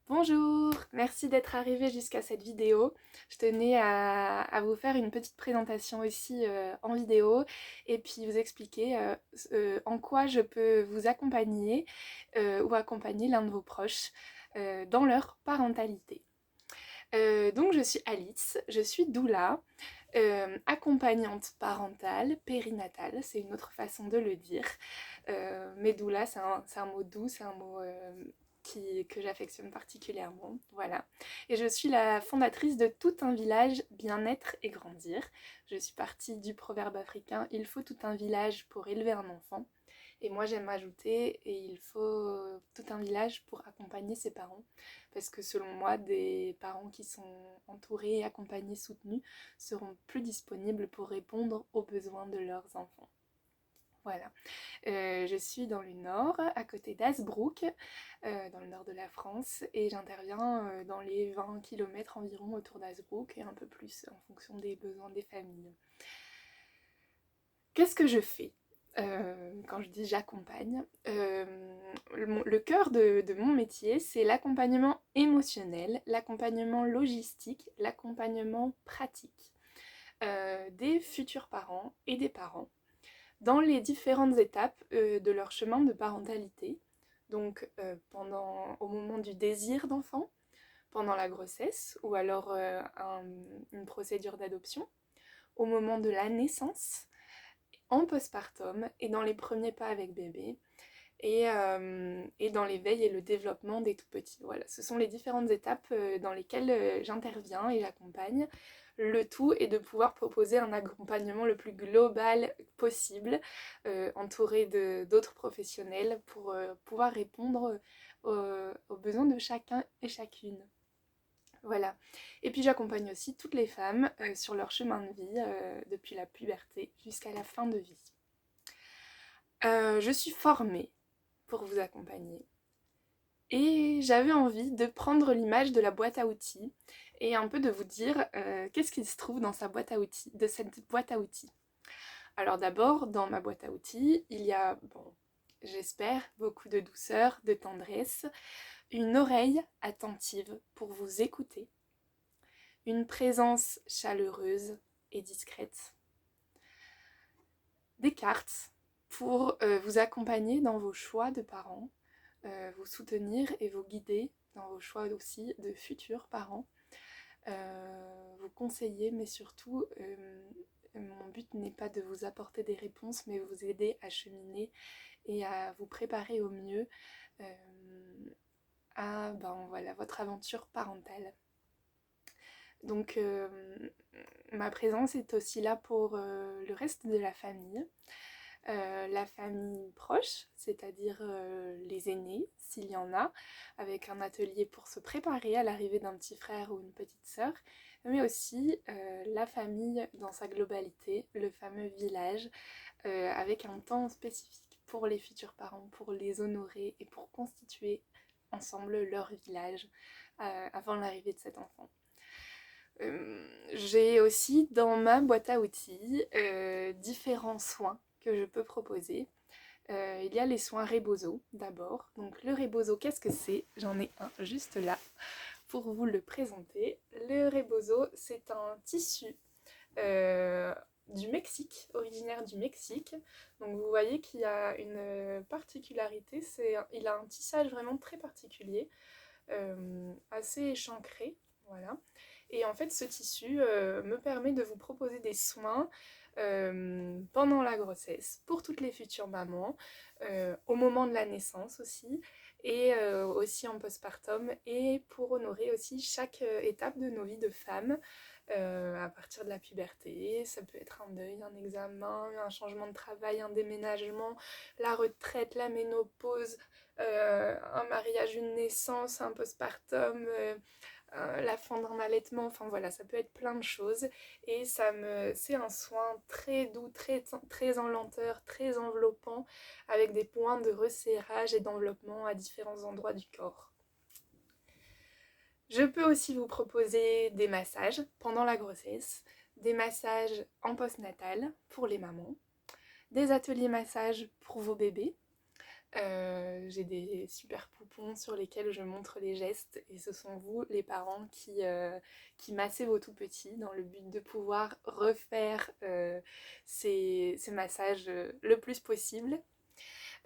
Bonjour, merci d'être arrivé jusqu'à cette vidéo. Je tenais à vous faire une petite présentation aussi en vidéo et puis vous expliquer en quoi je peux vous accompagner ou accompagner l'un de vos proches dans leur parentalité. Donc je suis Alice, je suis doula, accompagnante parentale, périnatale, c'est une autre façon de le dire. Mais doula, c'est un mot doux, c'est un mot que j'affectionne particulièrement. Voilà. Et je suis la fondatrice de Tout un village bien-être et grandir. Je suis partie du proverbe africain il faut tout un village pour élever un enfant. Et moi j'aime ajouter et il faut tout un village pour accompagner ses parents. Parce que selon moi, des parents qui sont entourés, accompagnés, soutenus seront plus disponibles pour répondre aux besoins de leurs enfants. Voilà. Je suis dans le nord, à côté d'Hazebrouck, dans le nord de la France, et j'interviens dans les 20 km environ autour d'Hazebrouck et un peu plus en fonction des besoins des familles. Qu'est-ce que je fais quand je dis j'accompagne? Le cœur de mon métier, c'est l'accompagnement émotionnel, l'accompagnement logistique, l'accompagnement pratique des futurs parents et des parents dans les différentes étapes de leur chemin de parentalité. Donc au moment du désir d'enfant, pendant la grossesse ou alors une procédure d'adoption, au moment de la naissance, en postpartum et dans les premiers pas avec bébé et dans l'éveil et le développement des tout petits. Voilà, ce sont les différentes étapes dans lesquelles j'interviens et j'accompagne. Le tout est de pouvoir proposer un accompagnement le plus global possible, entouré d'autres professionnels pour pouvoir répondre aux besoins de chacun et chacune. Voilà. Et puis j'accompagne aussi toutes les femmes sur leur chemin de vie, depuis la puberté jusqu'à la fin de vie. Je suis formée pour vous accompagner. Et j'avais envie de prendre l'image de la boîte à outils et un peu de vous dire qu'est-ce qui se trouve dans sa boîte à outils, de cette boîte à outils. Alors d'abord, dans ma boîte à outils, il y a, bon, j'espère, beaucoup de douceur, de tendresse, une oreille attentive pour vous écouter, une présence chaleureuse et discrète, des cartes pour vous accompagner dans vos choix de parents, vous soutenir et vous guider dans vos choix aussi de futurs parents, vous conseiller, mais surtout, mon but n'est pas de vous apporter des réponses, mais vous aider à cheminer et à vous préparer au mieux à voilà, votre aventure parentale. Donc ma présence est aussi là pour le reste de la famille. La famille proche, c'est-à-dire les aînés, s'il y en a, avec un atelier pour se préparer à l'arrivée d'un petit frère ou une petite sœur, mais aussi la famille dans sa globalité, le fameux village, avec un temps spécifique pour les futurs parents, pour les honorer et pour constituer ensemble leur village avant l'arrivée de cet enfant. J'ai aussi dans ma boîte à outils différents soins que je peux proposer. Il y a les soins Rebozo d'abord. Donc le Rebozo, qu'est-ce que c'est? J'en ai un juste là pour vous le présenter. Le Rebozo, c'est un tissu du Mexique, originaire du Mexique. Donc vous voyez qu'il y a une particularité, il a un tissage vraiment très particulier, assez échancré, voilà. Et en fait, ce tissu me permet de vous proposer des soins pendant la grossesse, pour toutes les futures mamans, au moment de la naissance aussi, et aussi en postpartum, et pour honorer aussi chaque étape de nos vies de femmes, à partir de la puberté. Ça peut être un deuil, un examen, un changement de travail, un déménagement, la retraite, la ménopause, un mariage, une naissance, un postpartum, la fin d'un allaitement, enfin voilà, ça peut être plein de choses. Et c'est un soin très doux, très en lenteur, très enveloppant, avec des points de resserrage et d'enveloppement à différents endroits du corps. Je peux aussi vous proposer des massages pendant la grossesse, des massages en postnatal pour les mamans, des ateliers massage pour vos bébés, J'ai des super poupons sur lesquels je montre les gestes et ce sont vous, les parents, qui massez vos tout-petits dans le but de pouvoir refaire ces massages le plus possible.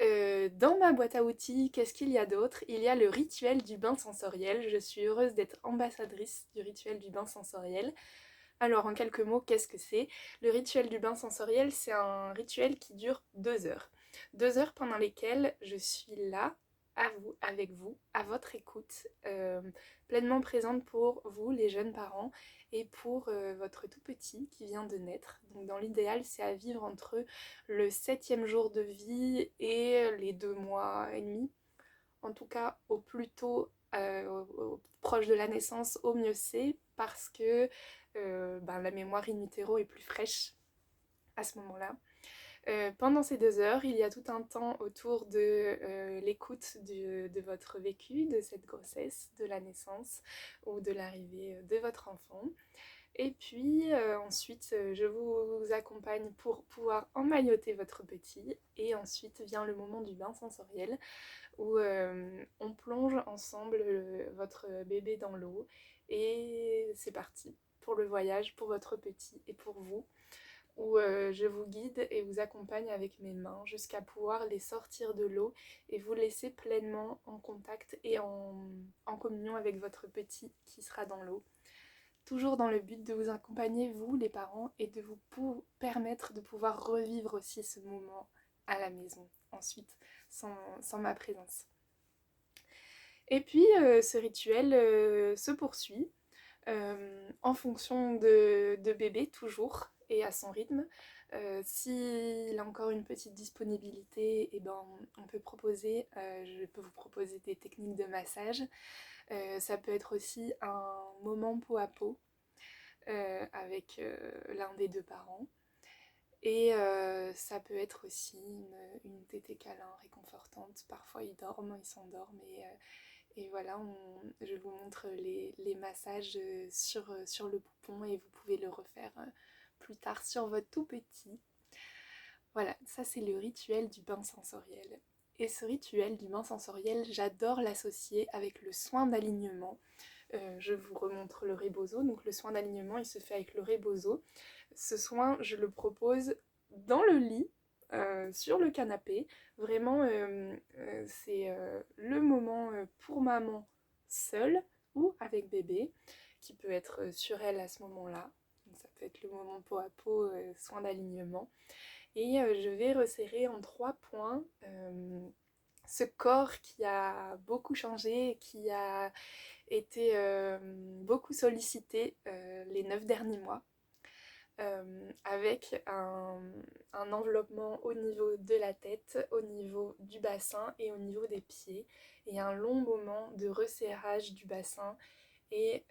Dans ma boîte à outils, qu'est-ce qu'il y a d'autre? Il y a le rituel du bain sensoriel. Je suis heureuse d'être ambassadrice du rituel du bain sensoriel. Alors en quelques mots, qu'est-ce que c'est? Le rituel du bain sensoriel, c'est un rituel qui dure 2 heures. 2 heures pendant lesquelles je suis là, à vous, avec vous, à votre écoute, pleinement présente pour vous, les jeunes parents, et pour votre tout petit qui vient de naître. Donc dans l'idéal, c'est à vivre entre le 7e jour de vie et les 2 mois et demi. En tout cas, au plus tôt, proche de la naissance, au mieux c'est, parce que la mémoire in utero est plus fraîche à ce moment-là. Pendant ces 2 heures, il y a tout un temps autour de l'écoute de votre vécu, de cette grossesse, de la naissance ou de l'arrivée de votre enfant. Et puis ensuite, je vous accompagne pour pouvoir emmailloter votre petit. Et ensuite vient le moment du bain sensoriel où on plonge ensemble votre bébé dans l'eau. Et c'est parti pour le voyage, pour votre petit et pour vous, où je vous guide et vous accompagne avec mes mains jusqu'à pouvoir les sortir de l'eau et vous laisser pleinement en contact et en communion avec votre petit qui sera dans l'eau. Toujours dans le but de vous accompagner, vous les parents, et de vous permettre de pouvoir revivre aussi ce moment à la maison, ensuite, sans ma présence. Et puis ce rituel se poursuit en fonction de bébé toujours et à son rythme. S'il a encore une petite disponibilité, eh ben, on peut proposer, je peux vous proposer des techniques de massage. Ça peut être aussi un moment peau à peau avec l'un des deux parents. Et ça peut être aussi une tétée câlin réconfortante. Parfois ils dorment, ils s'endorment et voilà, je vous montre les massages sur le poupon et vous pouvez le refaire plus tard sur votre tout petit. Voilà, ça c'est le rituel du bain sensoriel. Et ce rituel du bain sensoriel, j'adore l'associer avec le soin d'alignement. Je vous remontre le rebozo. Donc le soin d'alignement, il se fait avec le rebozo. Ce soin, je le propose dans le lit, sur le canapé. Vraiment, c'est le moment pour maman seule ou avec bébé, qui peut être sur elle à ce moment-là. Donc, ça peut être le moment peau à peau, soin d'alignement. Et je vais resserrer en 3 points ce corps qui a beaucoup changé, qui a été beaucoup sollicité les 9 derniers mois, avec un enveloppement au niveau de la tête, au niveau du bassin et au niveau des pieds, et un long moment de resserrage du bassin et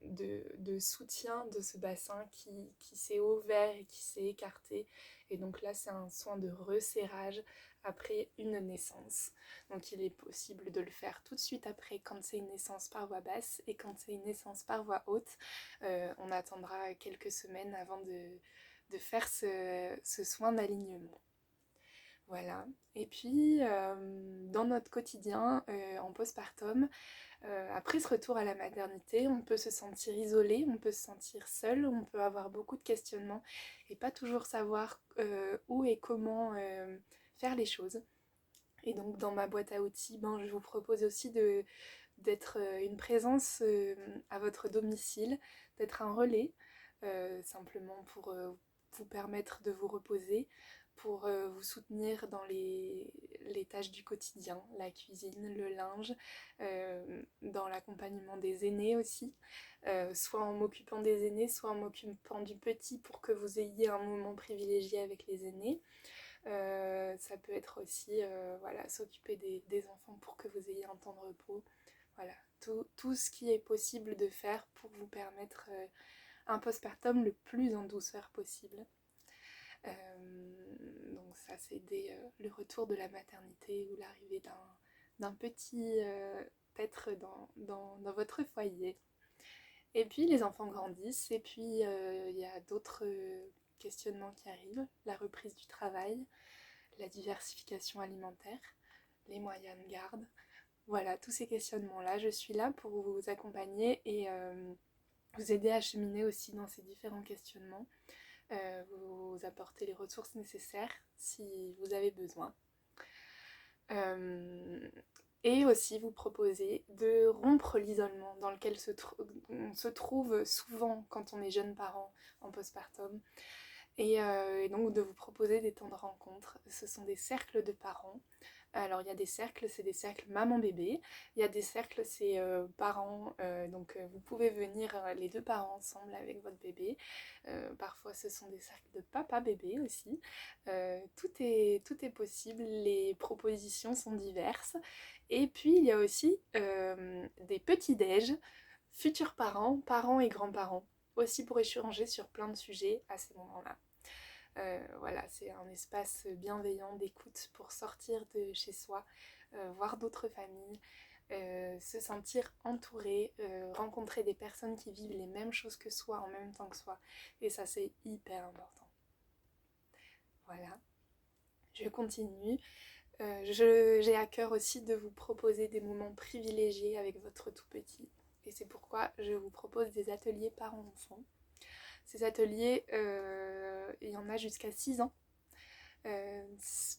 de soutien de ce bassin qui s'est ouvert et qui s'est écarté. Et donc là, c'est un soin de resserrage après une naissance. Donc il est possible de le faire tout de suite après quand c'est une naissance par voie basse, et quand c'est une naissance par voie haute, on attendra quelques semaines avant de faire ce soin d'alignement. Voilà. Et puis, dans notre quotidien, en postpartum, après ce retour à la maternité, on peut se sentir isolé, on peut se sentir seul, on peut avoir beaucoup de questionnements et pas toujours savoir où et comment faire les choses. Et donc dans ma boîte à outils, je vous propose aussi d'être une présence à votre domicile, d'être un relais, simplement pour vous permettre de vous reposer, pour vous soutenir dans les tâches du quotidien, la cuisine, le linge, dans l'accompagnement des aînés aussi, soit en m'occupant des aînés, soit en m'occupant du petit pour que vous ayez un moment privilégié avec les aînés. Ça peut être aussi voilà, s'occuper des enfants pour que vous ayez un temps de repos. Voilà, tout ce qui est possible de faire pour vous permettre un postpartum le plus en douceur possible. Donc ça, c'est dès le retour de la maternité ou l'arrivée d'un petit être dans votre foyer. Et puis les enfants grandissent, et puis il y a d'autres questionnements qui arrivent, la reprise du travail, la diversification alimentaire, les moyens de garde. Voilà, tous ces questionnements-là, je suis là pour vous accompagner et vous aider à cheminer aussi dans ces différents questionnements, vous apporter les ressources nécessaires si vous avez besoin. Et aussi vous proposer de rompre l'isolement dans lequel on se trouve souvent quand on est jeune parent en postpartum. Et donc de vous proposer des temps de rencontre. Ce sont des cercles de parents. Alors il y a des cercles, c'est des cercles maman-bébé. Il y a des cercles, c'est parents. Donc vous pouvez venir les deux parents ensemble avec votre bébé. Parfois ce sont des cercles de papa-bébé aussi. Tout est possible, les propositions sont diverses. Et puis il y a aussi des petits-déj, futurs parents, parents et grands-parents, aussi pour échanger sur plein de sujets à ces moments-là. Voilà, c'est un espace bienveillant d'écoute pour sortir de chez soi, voir d'autres familles, se sentir entouré, rencontrer des personnes qui vivent les mêmes choses que soi en même temps que soi. Et ça, c'est hyper important. Voilà, je continue. J'ai à cœur aussi de vous proposer des moments privilégiés avec votre tout petit. Et c'est pourquoi je vous propose des ateliers parents-enfants. Ces ateliers, il y en a jusqu'à 6 ans.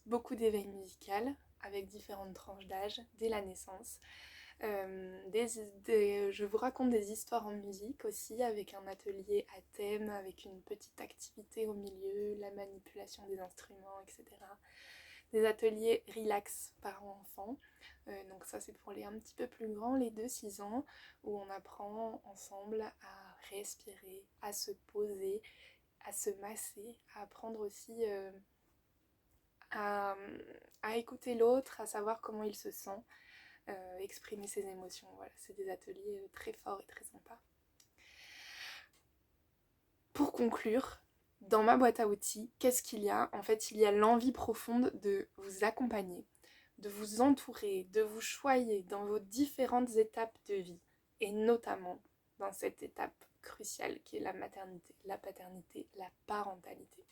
Beaucoup d'éveil musical avec différentes tranches d'âge dès la naissance. Je vous raconte des histoires en musique aussi, avec un atelier à thème, avec une petite activité au milieu, la manipulation des instruments, etc. Des ateliers relax parents-enfants. Donc ça c'est pour les un petit peu plus grands, les 2-6 ans, où on apprend ensemble à respirer, à se poser, à se masser, à apprendre aussi à écouter l'autre, à savoir comment il se sent, exprimer ses émotions. Voilà, c'est des ateliers très forts et très sympas. Pour conclure, dans ma boîte à outils, qu'est-ce qu'il y a ? En fait, il y a l'envie profonde de vous accompagner, de vous entourer, de vous choyer dans vos différentes étapes de vie, et notamment dans cette étape cruciale qui est la maternité, la paternité, la parentalité.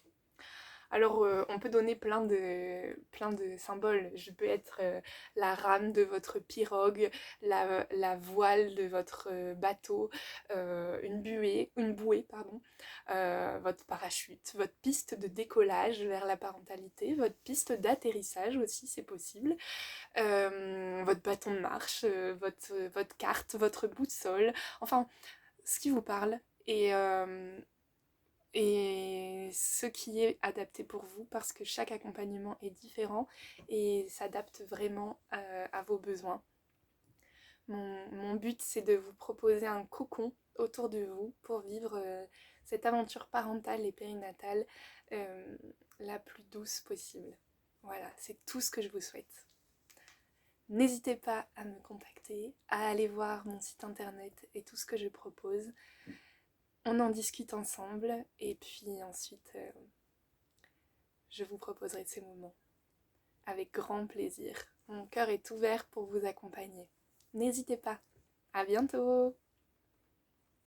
Alors, on peut donner plein de symboles. Je peux être la rame de votre pirogue, la voile de votre bateau, une bouée, pardon, votre parachute, votre piste de décollage vers la parentalité, votre piste d'atterrissage aussi, c'est possible, votre bâton de marche, votre carte, votre boussole, enfin, ce qui vous parle. Et ce qui est adapté pour vous, parce que chaque accompagnement est différent et s'adapte vraiment à vos besoins. Mon but, c'est de vous proposer un cocon autour de vous pour vivre cette aventure parentale et périnatale la plus douce possible. Voilà, c'est tout ce que je vous souhaite. N'hésitez pas à me contacter, à aller voir mon site internet et tout ce que je propose. On en discute ensemble et puis ensuite je vous proposerai ces moments avec grand plaisir. Mon cœur est ouvert pour vous accompagner. N'hésitez pas. À bientôt!